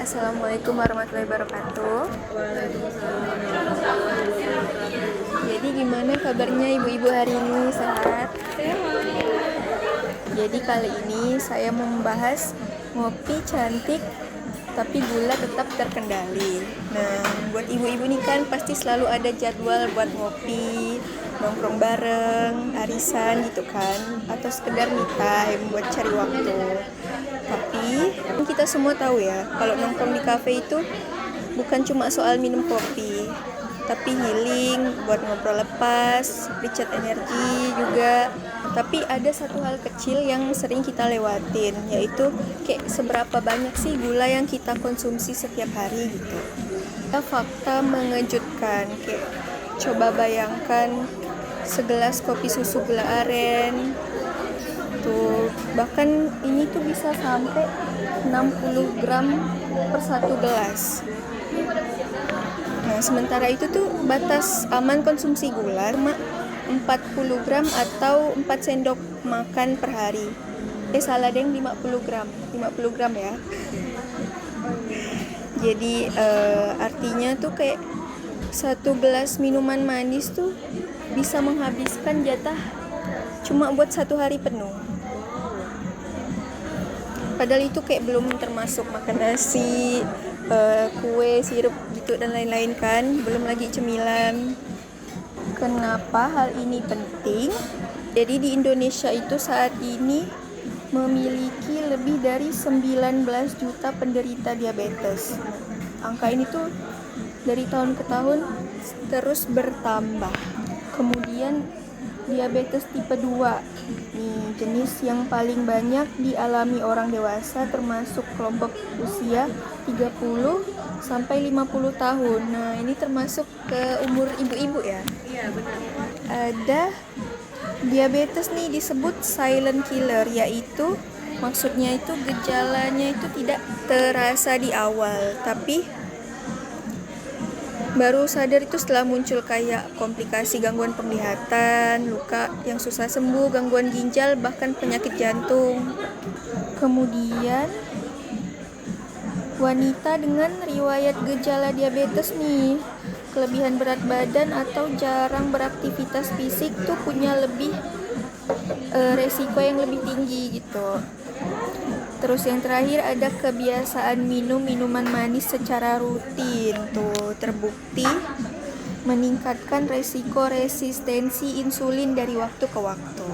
Assalamualaikum warahmatullahi wabarakatuh. Jadi gimana kabarnya ibu-ibu hari ini? Sehat? Jadi kali ini saya mau membahas ngopi cantik tapi gula tetap terkendali. Nah, buat ibu-ibu nih kan pasti selalu ada jadwal buat ngopi, nongkrong bareng, arisan gitu kan, atau sekedar me time buat cari waktu. Tapi kita semua tahu ya, kalau nongkrong di kafe itu bukan cuma soal minum kopi, tapi healing, buat ngobrol lepas, recharge energi juga. Tapi ada satu hal kecil yang sering kita lewatin, yaitu kayak seberapa banyak sih gula yang kita konsumsi setiap hari gitu. Ada fakta mengejutkan, kayak coba bayangkan segelas kopi susu gula aren tuh, bahkan ini tuh bisa sampai 60 gram per satu gelas. Nah, sementara itu tuh batas aman konsumsi gula cuma 40 gram atau 4 sendok makan per hari. Salah deng, 50 gram ya. Jadi artinya tuh kayak satu gelas minuman manis tuh bisa menghabiskan jatah cuma buat satu hari penuh. Padahal itu kayak belum termasuk makan nasi, kue, sirup gitu dan lain-lain kan, belum lagi cemilan. Kenapa hal ini penting? Jadi di Indonesia itu saat ini memiliki lebih dari 19 juta penderita diabetes. Angka ini tuh dari tahun ke tahun terus bertambah. Kemudian diabetes tipe 2, nih jenis yang paling banyak dialami orang dewasa termasuk kelompok usia 30 sampai 50 tahun. Nah, ini termasuk ke umur ibu-ibu ya. Iya, benar. Ada diabetes nih disebut silent killer, yaitu maksudnya itu gejalanya itu tidak terasa di awal, tapi baru sadar itu setelah muncul kayak komplikasi gangguan penglihatan, luka yang susah sembuh, gangguan ginjal, bahkan penyakit jantung. Kemudian wanita dengan riwayat gejala diabetes nih, kelebihan berat badan atau jarang beraktivitas fisik tuh punya lebih resiko yang lebih tinggi gitu. Terus yang terakhir ada kebiasaan minum minuman manis secara rutin, tuh terbukti meningkatkan resiko resistensi insulin dari waktu ke waktu.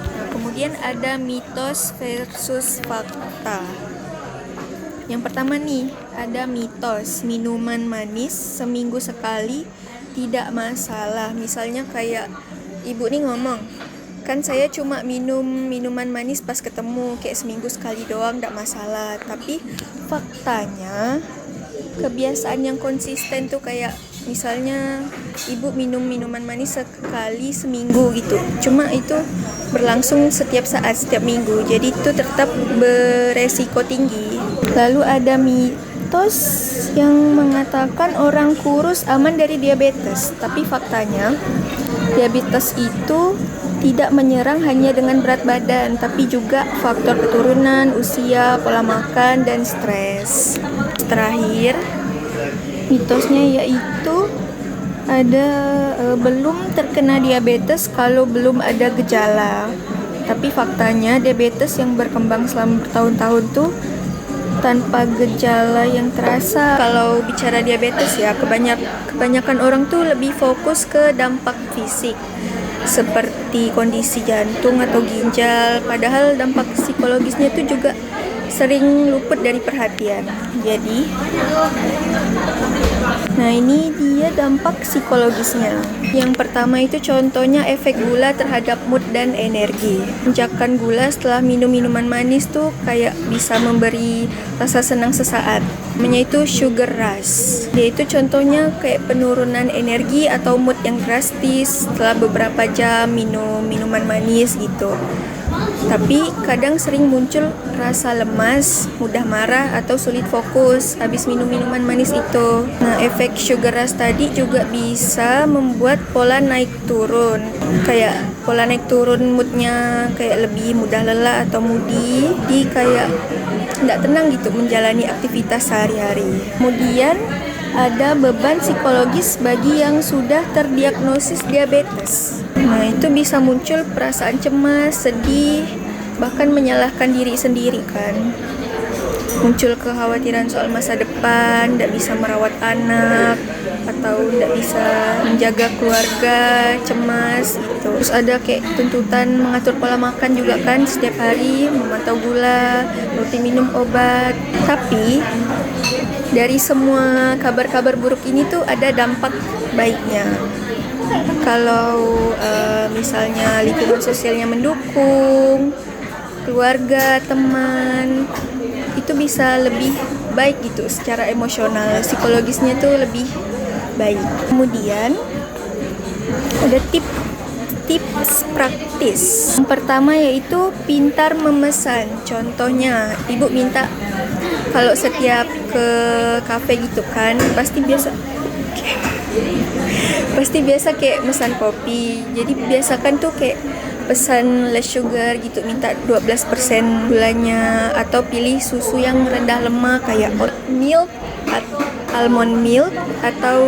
Nah, kemudian ada mitos versus fakta. Yang pertama nih, ada mitos minuman manis seminggu sekali tidak masalah. Misalnya kayak ibu nih ngomong, kan saya cuma minum minuman manis pas ketemu, kayak seminggu sekali doang, gak masalah. Tapi faktanya kebiasaan yang konsisten tuh kayak misalnya ibu minum minuman manis sekali seminggu gitu, cuma itu berlangsung setiap saat, setiap minggu, jadi itu tetap beresiko tinggi. Lalu ada mitos yang mengatakan orang kurus aman dari diabetes, tapi faktanya diabetes itu tidak menyerang hanya dengan berat badan, tapi juga faktor keturunan, usia, pola makan, dan stres. Terakhir, mitosnya yaitu ada belum terkena diabetes kalau belum ada gejala. Tapi faktanya diabetes yang berkembang selama bertahun-tahun tuh tanpa gejala yang terasa. Kalau bicara diabetes ya, kebanyakan orang tuh lebih fokus ke dampak fisik seperti kondisi jantung atau ginjal, padahal dampak psikologisnya itu juga sering luput dari perhatian. Jadi, nah ini dia dampak psikologisnya. Yang pertama itu contohnya efek gula terhadap mood dan energi. Lonjakan gula setelah minum minuman manis tuh kayak bisa memberi rasa senang sesaat. Namanya itu sugar rush. Yaitu contohnya kayak penurunan energi atau mood yang drastis setelah beberapa jam minum minuman manis gitu. Tapi kadang sering muncul rasa lemas, mudah marah, atau sulit fokus habis minum minuman manis itu. Nah, efek sugar rush tadi juga bisa membuat pola naik turun. Kayak pola naik turun moodnya kayak lebih mudah lelah atau moody. Di kayak nggak tenang gitu menjalani aktivitas sehari-hari. Kemudian ada beban psikologis bagi yang sudah terdiagnosis diabetes. Nah, itu bisa muncul perasaan cemas, sedih, bahkan menyalahkan diri sendiri kan. Muncul kekhawatiran soal masa depan, tidak bisa merawat anak, atau tidak bisa menjaga keluarga, cemas gitu. Terus ada kayak tuntutan mengatur pola makan juga kan, setiap hari memantau gula, rutin minum obat. Tapi dari semua kabar-kabar buruk ini tuh ada dampak baiknya. Kalau misalnya lingkungan sosialnya mendukung, keluarga, teman, itu bisa lebih baik gitu secara emosional, psikologisnya tuh lebih baik. Kemudian ada tips praktis. Yang pertama yaitu pintar memesan. Contohnya, ibu minta kalau setiap ke kafe gitu kan, pasti biasa kayak pesan kopi. Jadi biasakan tuh kayak pesan less sugar gitu, minta 12% gulanya, atau pilih susu yang rendah lemak kayak oat milk, almond milk, atau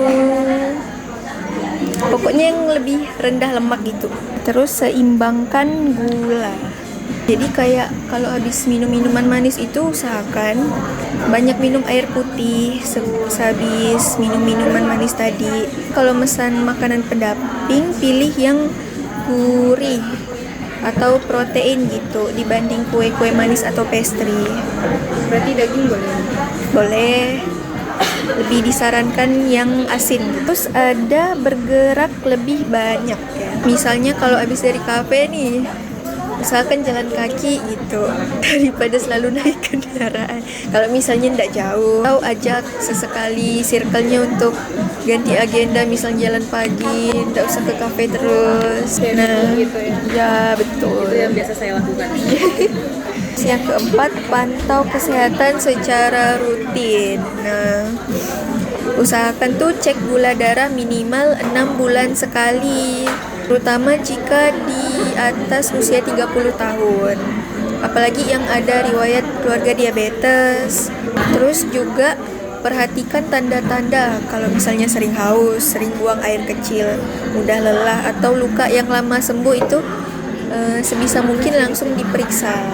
pokoknya yang lebih rendah lemak gitu. Terus seimbangkan gula. Jadi kayak kalau habis minum minuman manis itu usahakan banyak minum air putih sehabis minum minuman manis tadi. Kalau pesan makanan pendamping, pilih yang gurih atau protein gitu dibanding kue-kue manis atau pastry. Berarti daging boleh? Boleh. Lebih disarankan yang asin. Terus ada bergerak lebih banyak ya. Misalnya kalau habis dari kafe nih, usahakan jalan kaki gitu daripada selalu naik kendaraan. Kalau misalnya tidak jauh, atau ajak sesekali circle-nya untuk ganti agenda, misalnya jalan pagi, tidak usah ke kafe terus. Nah, gitu ya. Ya betul. Itu yang biasa saya lakukan. Yang keempat, pantau kesehatan secara rutin. Nah, usahakan tuh cek gula darah minimal 6 bulan sekali, terutama jika di atas usia 30 tahun. Apalagi yang ada riwayat keluarga diabetes. Terus juga perhatikan tanda-tanda kalau misalnya sering haus, sering buang air kecil, mudah lelah, atau luka yang lama sembuh itu sebisa mungkin langsung diperiksa.